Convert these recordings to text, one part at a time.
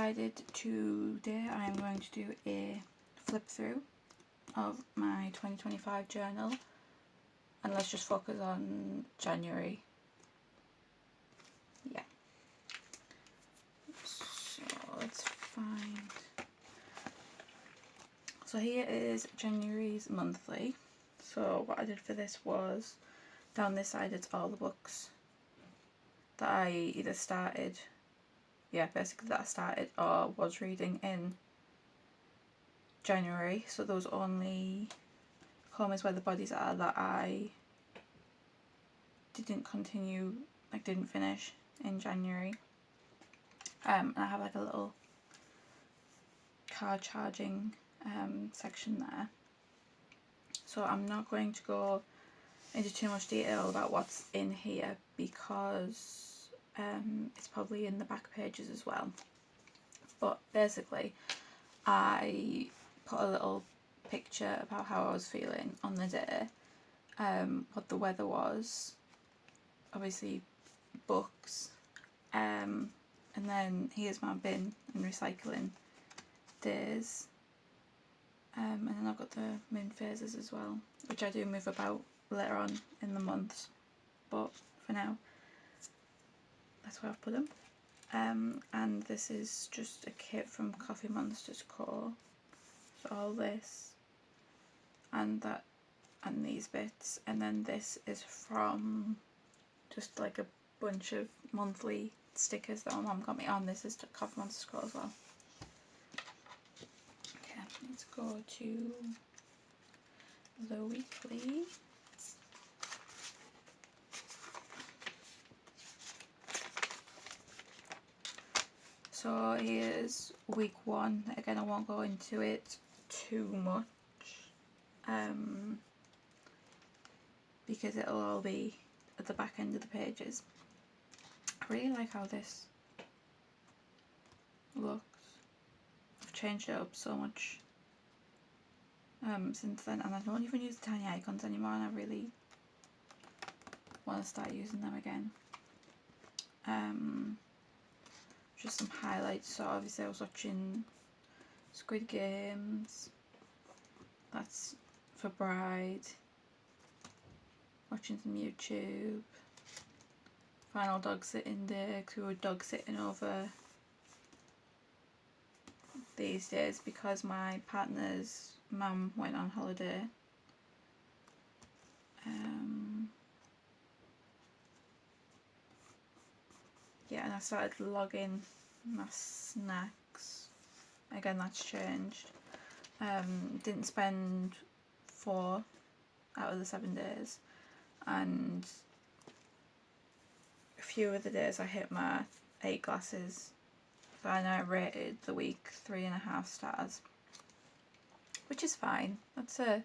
decided today I am going to do a flip through of my 2025 journal, and let's just focus on January. Yeah. So let's find. So here is January's monthly. So what I did for this was, down this side it's all the books that I either started, basically that I started or was reading in January. So those only Home is Where the Bodies Are that I didn't finish in January. And I have like a little car charging section there. So I'm not going to go into too much detail about what's in here because it's probably in the back pages as well. But basically I put a little picture about how I was feeling on the day, what the weather was, obviously books, and then here's my bin and recycling days, and then I've got the moon phases as well, which I do move about later on in the months, but for now that's where I've put them. And this is just a kit from Coffee Monsters Co. So all this and that and these bits, and then this is from just like a bunch of monthly stickers that my mum got me on. This is to Coffee Monsters Co as well. Okay, let's go to the weekly. So here's week 1. Again, I won't go into it too much because it'll all be at the back end of the pages. I really like how this looks. I've changed it up so much since then, and I don't even use the tiny icons anymore, and I really want to start using them again. Just some highlights. So obviously I was watching Squid Games, that's for Bride, watching some YouTube, final dog sitting day, because we were dog sitting over these days because my partner's mum went on holiday. Yeah, and I started logging my snacks. Again, that's changed. Didn't spend 4 out of the 7 days, and a few of the days I hit my 8 glasses. So I now rated the week 3.5 stars, which is fine. That's a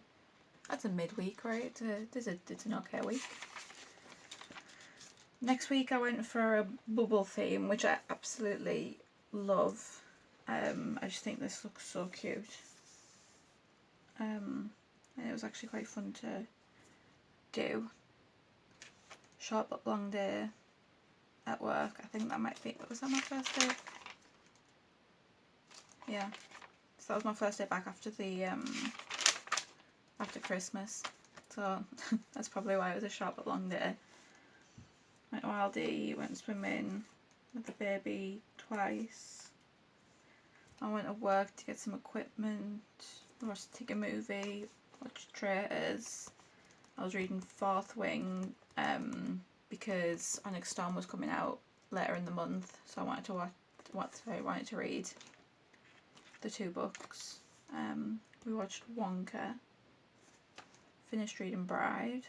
midweek, right? It's an okay week. Next week I went for a bubble theme, which I absolutely love. I just think this looks so cute. And it was actually quite fun to do. Short but long day at work. I think that might be, was that my first day? Yeah. So that was my first day back after the after Christmas. So that's probably why it was a short but long day. Went to Aldi, went swimming with the baby twice. I went to work to get some equipment, watched take a movie, watched Traitors. I was reading Fourth Wing because Onyx Storm was coming out later in the month, so I wanted to read the 2 books. We watched Wonka, finished reading Bride.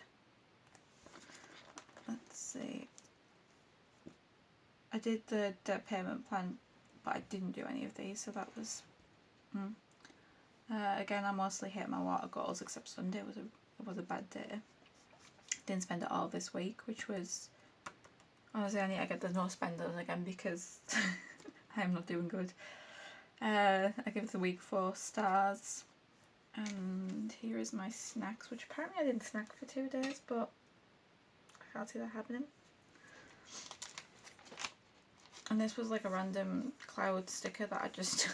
Let's see. I did the debt payment plan, but I didn't do any of these, so that was. Again, I mostly hit my water goals, except Sunday was a bad day. Didn't spend it all this week, which was honestly I need to get the no spenders again because I am not doing good. I give the week 4 stars, and here is my snacks, which apparently I didn't snack for 2 days, but I can't see that happening. And this was like a random cloud sticker that I just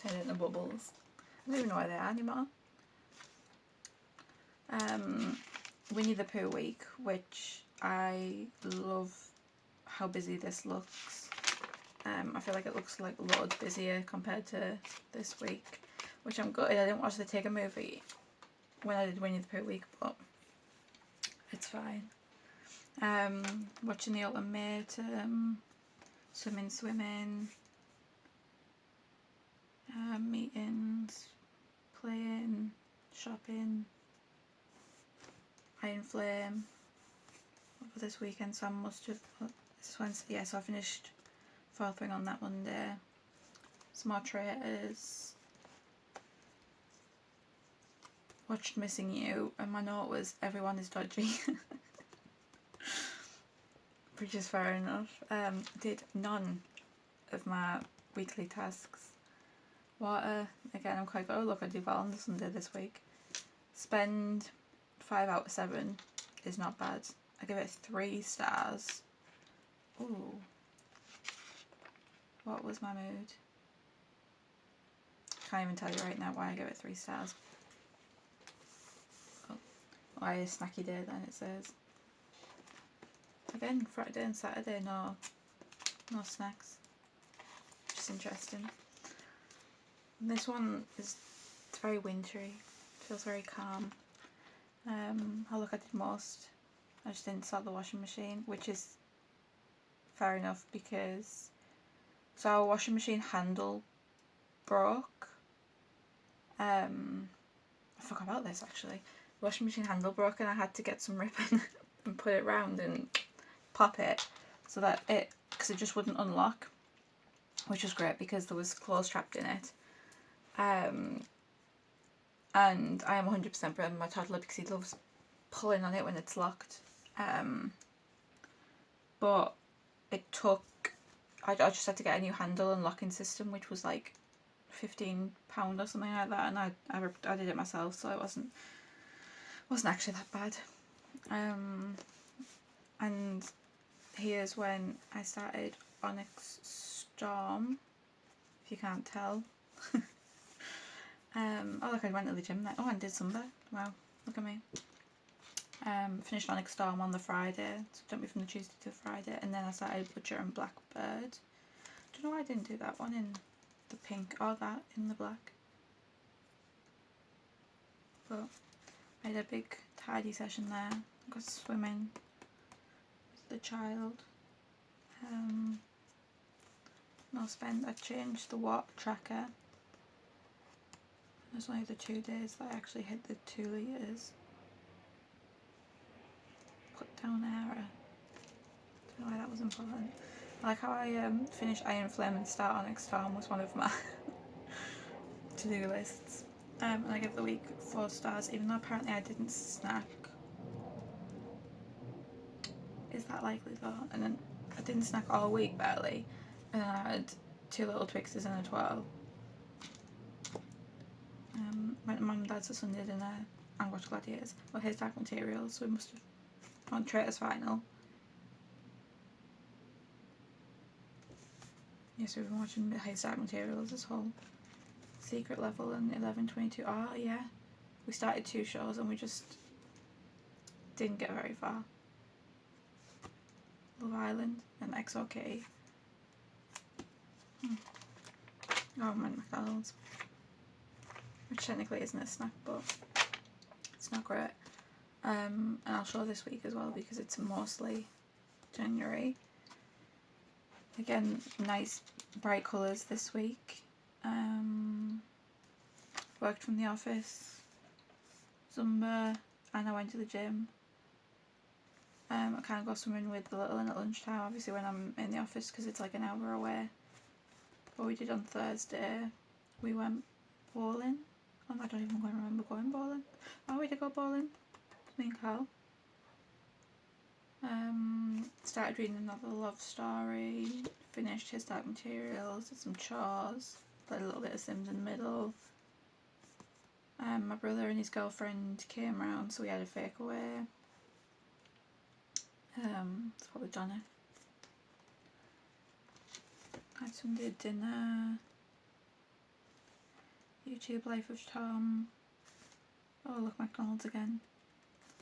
turned into bubbles. I don't even know where they are anymore. Winnie the Pooh week, which I love how busy this looks. I feel like it looks like loads busier compared to this week, which I'm gutted. I didn't watch the Tigger movie when I did Winnie the Pooh week, but it's fine. Watching the ultimate, swimming, meetings, playing, shopping, Iron Flame for this weekend, so I must have, this Wednesday, yeah, so I finished fourth ring on that Monday. Some more traitors. Watched Missing You, and my note was everyone is dodgy. Which is fair enough. Did none of my weekly tasks. Water, again I'm quite good. Oh look, I do well on the Sunday this week. Spend 5 out of 7 is not bad. I give it 3 stars. Ooh. What was my mood? Can't even tell you right now why I give it 3 stars. Oh. Why a snacky day then it says. Again, Friday and Saturday, no snacks. Just interesting. And this one it's very wintry. Feels very calm. Oh look, I did most. I just didn't start the washing machine, which is fair enough because so our washing machine handle broke. I forgot about this actually. The washing machine handle broke and I had to get some ribbon and put it round and pop it so that because it just wouldn't unlock, which was great because there was clothes trapped in it. And I am 100% blaming my toddler because he loves pulling on it when it's locked. But it took, I just had to get a new handle and locking system, which was like £15 or something like that, and I did it myself, so it wasn't actually that bad. And here's when I started Onyx Storm, if you can't tell. Oh look, I went to the gym there. Oh, and did Zumba. Wow, look at me. Finished Onyx Storm on the Friday, so it took me from the Tuesday to the Friday, and then I started Butcher and Blackbird. Don't know why I didn't do that one in the pink or that in the black. But I had a big tidy session there. I got swimming with the child. No spend. I changed the watt tracker. There's only the 2 days that I actually hit the 2 litres. Put down error. Don't know why that was important. I like how I finished Iron Flame and start Onyx Storm was one of my to-do lists. And I give the week 4 stars, even though apparently I didn't snack. Is that likely though? And then I didn't snack all week barely, and then I had 2 little Twixes and a 12. Went to Mum and Dad's for Sunday dinner and watched Gladiators. Well, here's Dark Materials, so we must have on Traitors Final. Yes, we've been watching the Here's Dark Materials, this whole secret level and 11/22. Oh yeah, we started 2 shows and we just didn't get very far. Love Island and XOK. Oh, man, McDonald's. Which technically isn't a snack, but it's not great. And I'll show this week as well because it's mostly January. Again, nice bright colours this week. Worked from the office, Zumba, and I went to the gym. I kind of go swimming with the little one at lunchtime, obviously when I'm in the office because it's like an hour away. What we did on Thursday, we went bowling. I don't even remember going bowling. Oh, we did go bowling, me and Carl. Started reading another love story, finished His Dark Materials, did some chores, played a little bit of Sims in the middle. My brother and his girlfriend came round, so we had a fake away. That's what we've done. Had Sunday dinner. YouTube Life of Tom. Oh look, McDonald's again.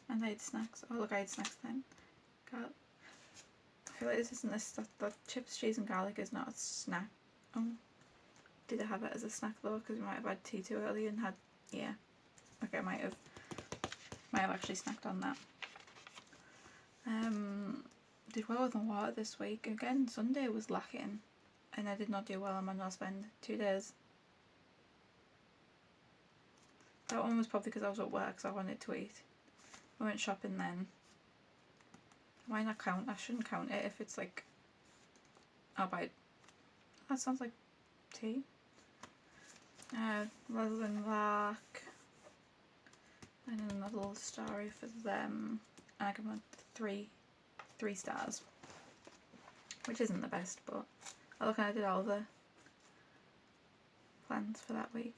And I had snacks. Oh look, I had snacks then. I feel like this isn't that chips, cheese and garlic is not a snack. Oh, did I have it as a snack though? Because we might have had tea too early and had, yeah. Okay, I might have actually snacked on that. Did well with my water this week. Again, Sunday was lacking and I did not do well on my no spend 2 days. That one was probably because I was at work so I wanted to eat. I went shopping then. Why not count? I shouldn't count it if it's like, I'll buy it. That sounds like tea. Rather than that, and another little story for them. And I give them 3 stars, which isn't the best, but I look, I did all the plans for that week,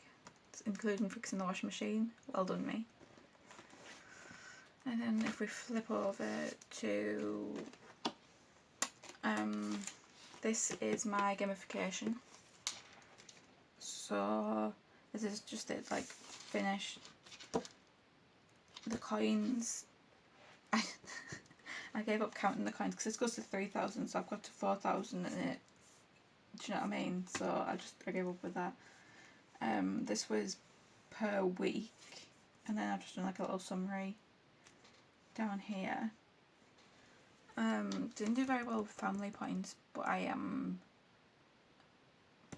including fixing the washing machine. Well done me. And then if we flip over to this is my gamification. So this is just it, like finished the coins. I gave up counting the coins because this goes to 3,000, so I've got to 4,000 in it. Do you know what I mean? So I gave up with that. This was per week, and then I've just done like a little summary down here. Didn't do very well with family points, but I am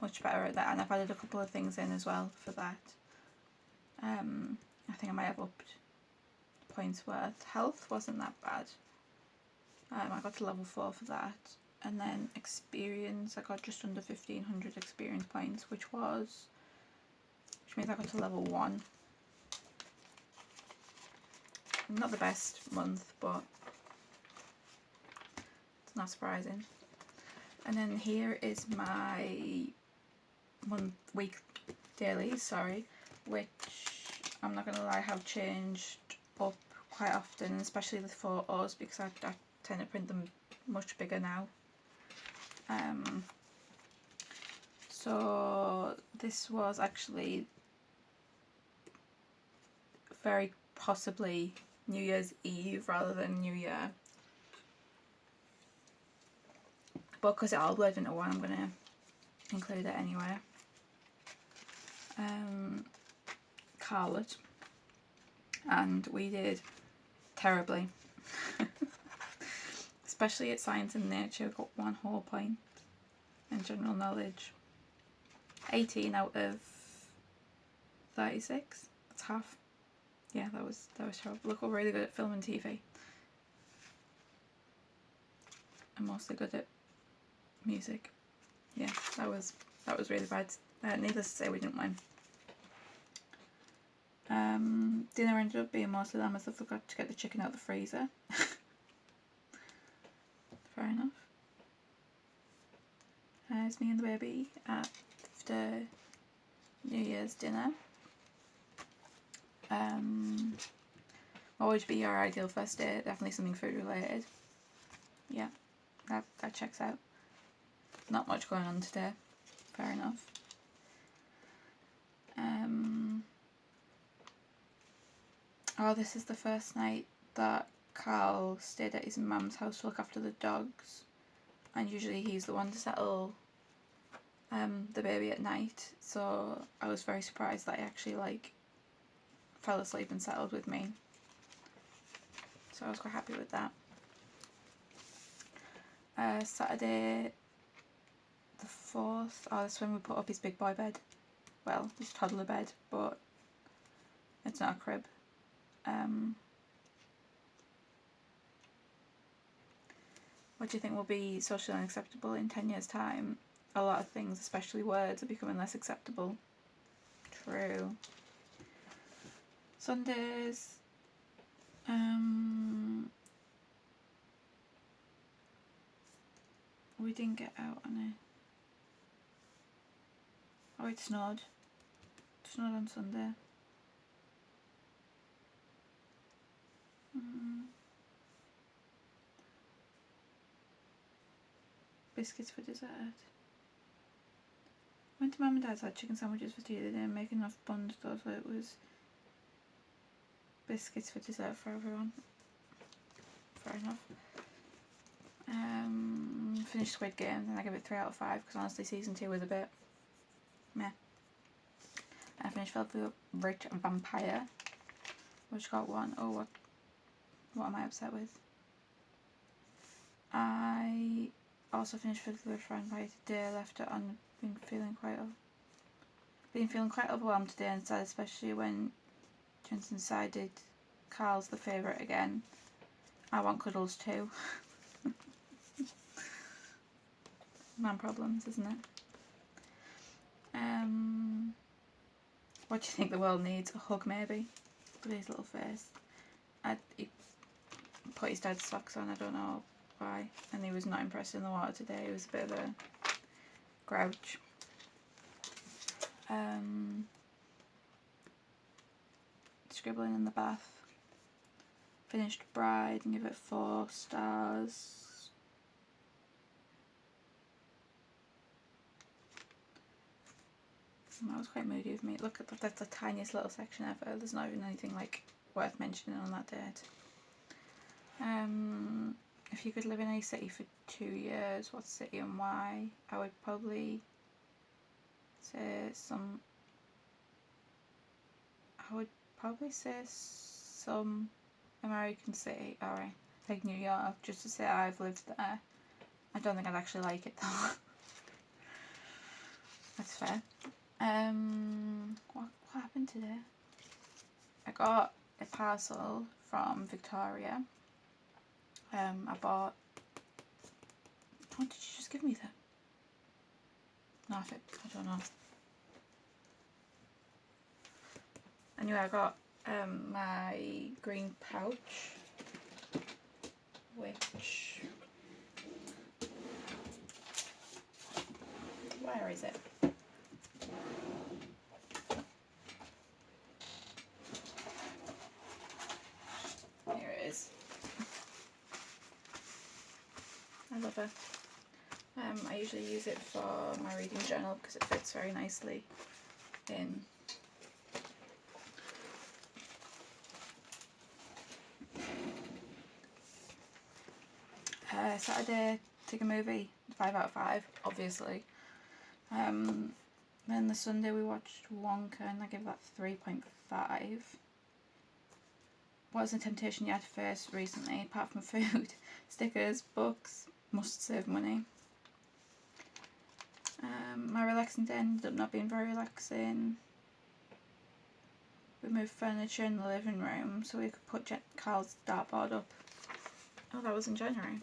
much better at that, and I've added a couple of things in as well for that. I think I might have upped points worth. Health wasn't that bad. I got to level 4 for that, and then experience I got just under 1,500 experience points, which means I got to level 1. Not the best month, but it's not surprising. And then here is my week dailies, which I'm not gonna lie have changed up quite often, especially the photos, because I tend to print them much bigger now. So this was actually very possibly New Year's Eve rather than New Year, but because it all blurred into one, I'm gonna include it anyway. Carlet, and we did terribly. Especially at science and nature, got 1 whole point, and general knowledge 18 out of 36. That's half. Yeah, that was terrible. Look, we're really good at film and TV. I'm mostly good at music. Yeah, that was really bad. Needless to say, we didn't win. Dinner ended up being mostly lamb as I forgot to get the chicken out of the freezer. Fair enough. It's me and the baby after New Year's dinner. What would be your ideal first date? Definitely something food related. Yeah, that checks out. Not much going on today. Fair enough. Oh, this is the first night that Carl stayed at his mum's house to look after the dogs, and usually he's the one to settle the baby at night, so I was very surprised that he actually fell asleep and settled with me, so I was quite happy with that. Saturday the 4th, that's when we put up his big boy bed, well, his toddler bed, but it's not a crib. What do you think will be socially unacceptable in 10 years' time? A lot of things, especially words, are becoming less acceptable. True. Sundays. We didn't get out on it. Oh, it snowed. It snowed on Sunday. Biscuits for dessert. Went to Mum and Dad's, had chicken sandwiches for tea. They didn't make enough buns though, so it was biscuits for dessert for everyone. Fair enough. Finished Squid Game, and I give it 3 out of 5 because honestly season 2 was a bit meh. I finished Filthy Rich Vampire, which got 1. Oh, what am I upset with? I also finished Filthy Rich Vampire today. I left it on. Been feeling quite overwhelmed today, and sad, especially when Jensen decided Carl's the favourite again. I want cuddles too. Man problems, isn't it? What do you think the world needs? A hug, maybe? Look at his little face. He put his dad's socks on, I don't know why. And he was not impressed in the water today. He was a bit of a grouch. Scribbling in the bath. Finished Bride and give it 4 stars. That was quite moody of me. Look, that's the tiniest little section ever. There's not even anything like worth mentioning on that date. If you could live in any city for 2 years, what city and why? I would probably say some American city, alright, like New York, just to say I've lived there. I don't think I'd actually like it though. That's fair. What happened today? I got a parcel from Victoria. I bought. What did you just give me then? No, I don't know. Anyway, I got my green pouch, which. Where is it? Here it is. I love it. I usually use it for my reading journal because it fits very nicely in. Saturday, took a movie, 5 out of 5, obviously. Then the Sunday we watched Wonka and I give that 3.5. What was the temptation you had to face recently, apart from food? Stickers, books, must save money. My relaxing day ended up not being very relaxing. We moved furniture in the living room so we could put Carl's dartboard up. Oh, that was in January.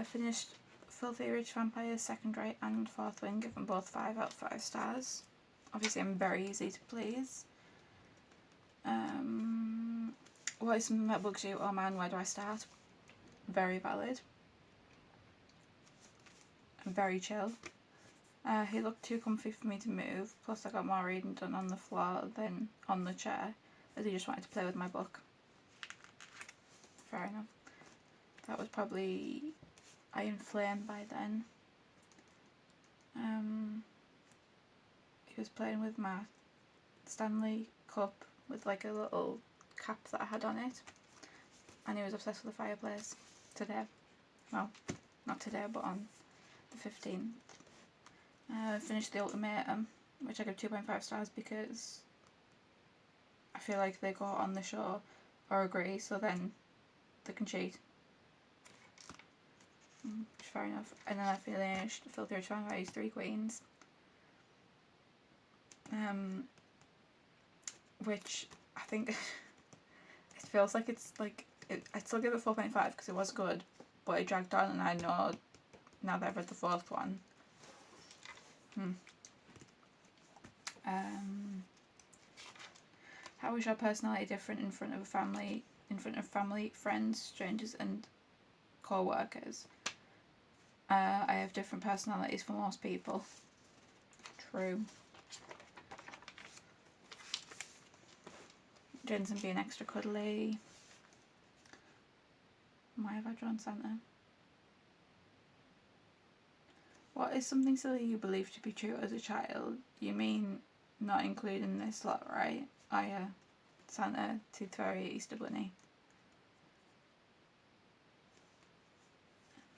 Finished Filthy Rich Vampire, Second Right and Fourth Wing, given both 5 out of 5 stars. Obviously I'm very easy to please. What is something that bugs you? Oh man, where do I start? Very valid. And very chill. He looked too comfy for me to move, plus I got more reading done on the floor than on the chair, as he just wanted to play with my book. Fair enough. That was probably Iron Flame by then. He was playing with my Stanley cup with like a little cap that I had on it, and he was obsessed with the fireplace today. Well, not today, but on the 15th. Finished The Ultimatum, which I give 2.5 stars because I feel like they go on the show or agree, so then they can cheat. Fair enough. And then I finished Filthy Rich Vampire's 3 Queens, which I think it feels like it's like I'd still give it 4.5 because it was good, but it dragged on, and I know now that I've read the 4th one. How is your personality different in front of family, friends, strangers, and co-workers? I have different personalities for most people. True. Jensen being extra cuddly. Why have I drawn Santa? What is something silly you believed to be true as a child? You mean not including this lot, right? Oh yeah. Santa, Tooth Fairy, Easter Bunny.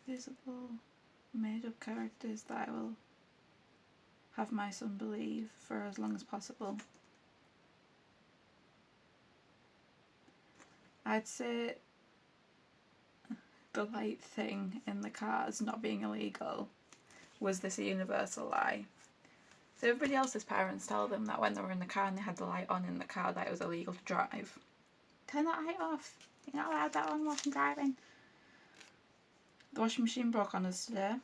Visible, made up characters that I will have my son believe for as long as possible. I'd say the light thing in the cars not being illegal was this a universal lie. So everybody else's parents tell them that when they were in the car and they had the light on in the car that it was illegal to drive. Turn that light off. You're not allowed that on whilst I'm driving. The washing machine broke on us today.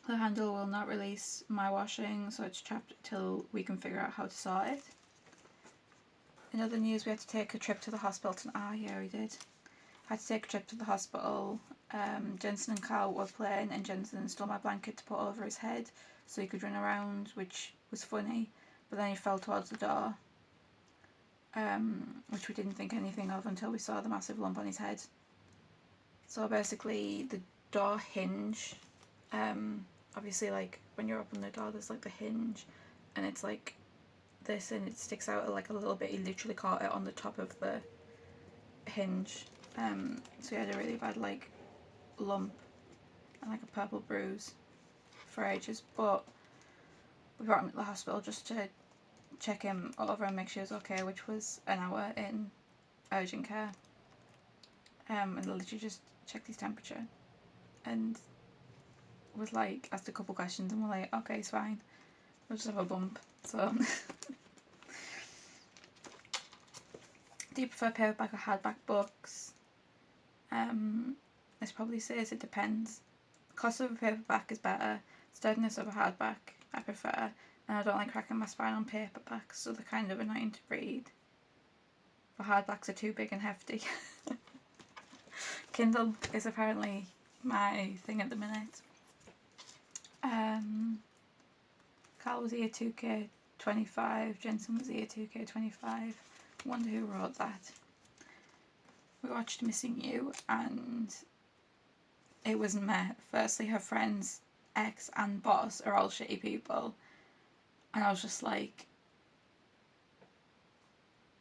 The handle will not release my washing, so it's trapped till we can figure out how to sort it. In other news, we had to take a trip to the hospital. Yeah, we did. Had to take a trip to the hospital. Jensen and Carl were playing, and Jensen stole my blanket to put over his head so he could run around, which was funny. But then he fell towards the door, which we didn't think anything of until we saw the massive lump on his head. So basically, the door hinge, obviously, like when you open the door, there's like the hinge, and it's like this, and it sticks out like a little bit. He literally caught it on the top of the hinge. So he had a really bad like lump and like a purple bruise for ages, but we brought him to the hospital just to check him over and make sure he was okay, which was an hour in urgent care. And literally just checked his temperature and was like, asked a couple questions, and we're like, okay, it's fine, we'll just have a bump. So do you prefer paperback or hardback books? This probably says it depends. Cost of a paperback is better. Sturdiness of a hardback I prefer, and I don't like cracking my spine on paperbacks, so they're kind of annoying to read. The hardbacks are too big and hefty. Kindle is apparently my thing at the minute. Carl was year 2K25, Jensen was year 2K25. Wonder who wrote that. We watched Missing You, and it was meh. Firstly, her friends, ex and boss are all shitty people, and I was just like,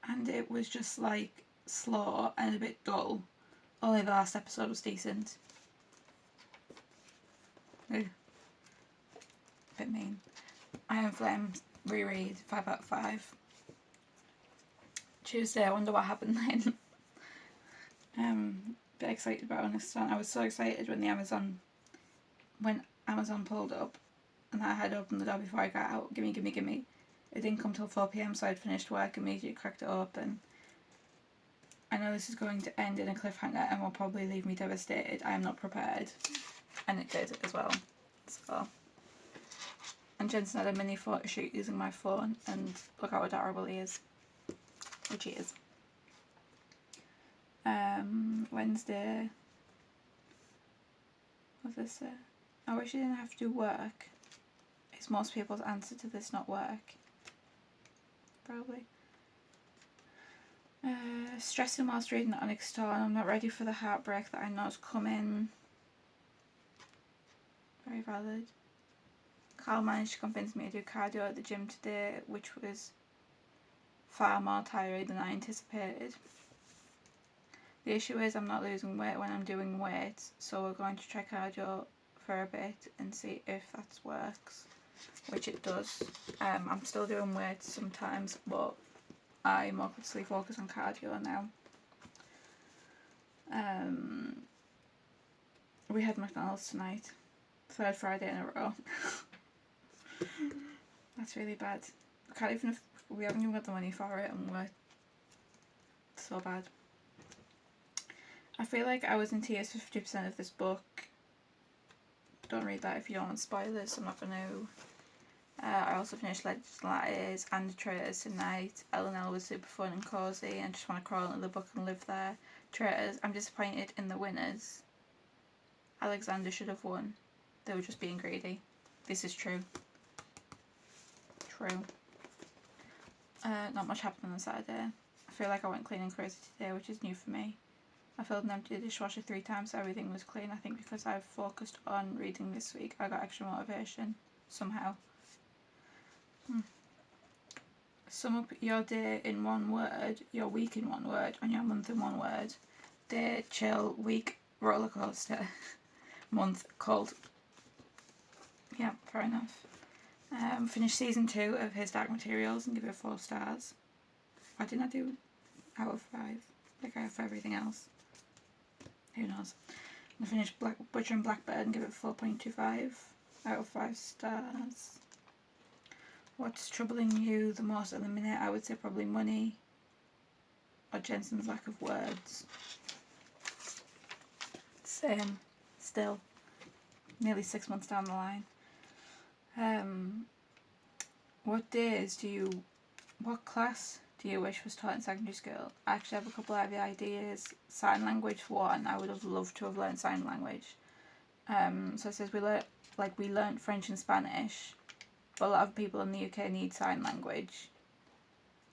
and it was just like slow and a bit dull. Only the last episode was decent. Ooh. Bit mean. Iron Flame reread 5 out of 5. Tuesday, I wonder what happened then. Bit excited about Honest Son. I was so excited when Amazon pulled up and I had opened the door before I got out. Gimme. It didn't come till 4 PM, so I'd finished work, immediately cracked it open. I know this is going to end in a cliffhanger and will probably leave me devastated. I am not prepared. And it did as well. So, and Jensen had a mini photo shoot using my phone, and look how adorable he is. Which he is. Wednesday. What's this say? I wish I didn't have to do work. Is most people's answer to this not work? Probably. Stressing whilst reading the Onyx Stone. I'm not ready for the heartbreak that I know is coming. Very valid. Carl managed to convince me to do cardio at the gym today, which was far more tiring than I anticipated. The issue is I'm not losing weight when I'm doing weights, so we're going to try cardio for a bit and see if that works, which it does. I'm still doing weights sometimes, but I mostly focus on cardio now. We had McDonald's tonight, 3rd Friday in a row. That's really bad. We haven't even got the money for it, and we're so bad. I feel like I was in tears for 50% of this book. Don't read that if you don't want spoilers. I'm not going to. I also finished Legends and Letters and the Traitors tonight. L&L was super fun and cosy, and just want to crawl into the book and live there. Traitors, I'm disappointed in the winners. Alexander should have won. They were just being greedy. This is true. True. Not much happened on Saturday. I feel like I went clean and crazy today, which is new for me. I filled and emptied the dishwasher 3 times so everything was clean. I think because I've focused on reading this week, I got extra motivation somehow. Sum up your day in one word, your week in one word, and your month in one word. Day, chill, week, roller coaster, month, cold. Yeah, fair enough. Finish season 2 of his Dark Materials and give it 4 stars. Why didn't I do out of 5? Like I have for everything else. Who knows? I'm going to finish Butcher and Blackbird and give it 4.25 out of 5 stars. What's troubling you the most at the minute? I would say probably money or Jensen's lack of words. Same. Still. Nearly 6 months down the line. What class do you wish was taught in secondary school? I actually have a couple of ideas. Sign language for one. I would have loved to have learned sign language. So it says we learnt French and Spanish, but a lot of people in the UK need sign language.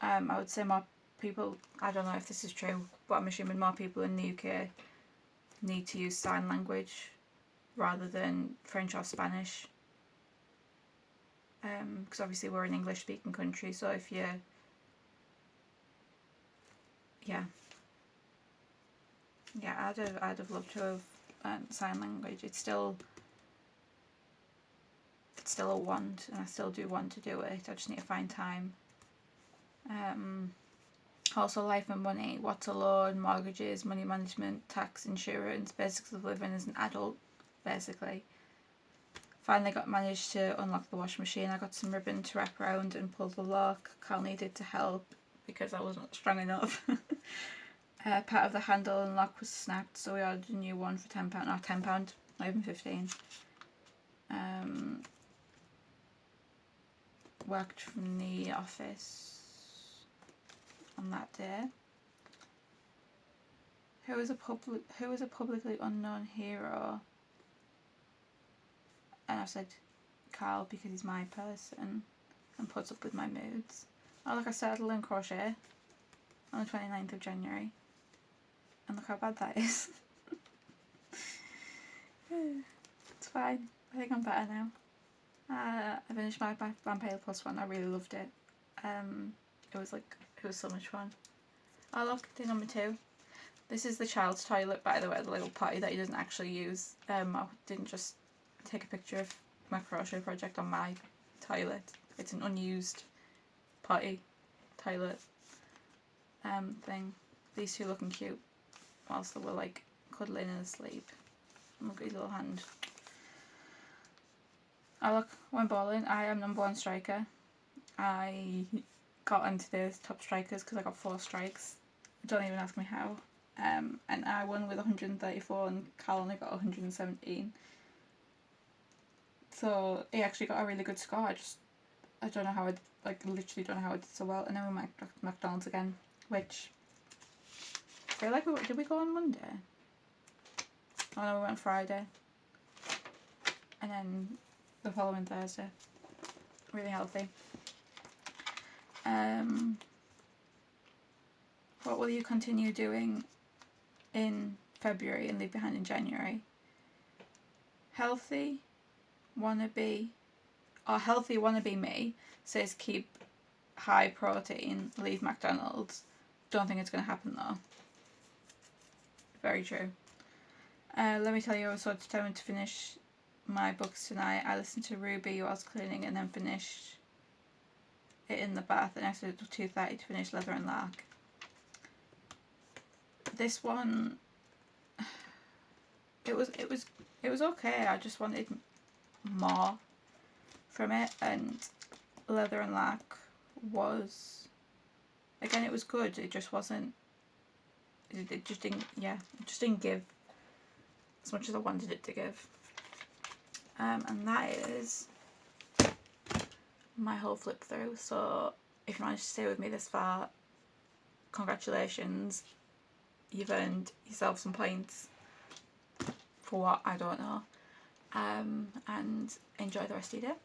I would say more people, I don't know if this is true, but I'm assuming more people in the UK need to use sign language rather than French or Spanish. Because obviously we're an English speaking country, so if you I'd have loved to have sign language. It's still a want, and I still do want to do it. I just need to find time. Also life and money. What's a loan, mortgages, money management, tax, insurance, basics of living as an adult, basically. Finally managed to unlock the washing machine. I got some ribbon to wrap around and pull the lock. Carl needed to help because I wasn't strong enough. Part of the handle and lock was snapped, so we ordered a new one for £10. Not £10, not even 15. Worked from the office on that day. Who is a publicly unknown hero? And I said Carl because he's my person and puts up with my moods. Oh look, I started to learn crochet on the 29th of January. And look how bad that is. It's fine. I think I'm better now. I finished my Vampire Plus one. I really loved it. It was so much fun. Oh look, day number 2. This is the child's toilet, by the way, the little potty that he doesn't actually use. I didn't just take a picture of my crochet project on my toilet. It's an unused potty toilet thing. These two looking cute whilst they were like cuddling and asleep. And look at his little hand. Oh look, went bowling. I am number 1 striker. I got on today's top strikers because I got 4 strikes. Don't even ask me how. And I won with 134 and Carl only got 117. So he actually got a really good score. I don't know how literally don't know how I did so well. And then we went to McDonald's again, which I feel like did we go on Monday? Oh no, we went Friday. And then the following Thursday. Really healthy. What will you continue doing in February and leave behind in January? Healthy wannabe me says keep high protein, leave McDonald's. Don't think it's going to happen though. Very true. Let me tell you, I was so determined to finish my books tonight. I listened to Ruby whilst cleaning and then finished it in the bath, and I started at 2:30 to finish Leather and Lark. This one, it was okay. I just wanted more from it, and Leather and Lark was, again, it was good. It just wasn't. It just didn't give as much as I wanted it to give. And that is my whole flip through. So if you managed to stay with me this far, congratulations. You've earned yourself some points for what, I don't know. And enjoy the rest of your day.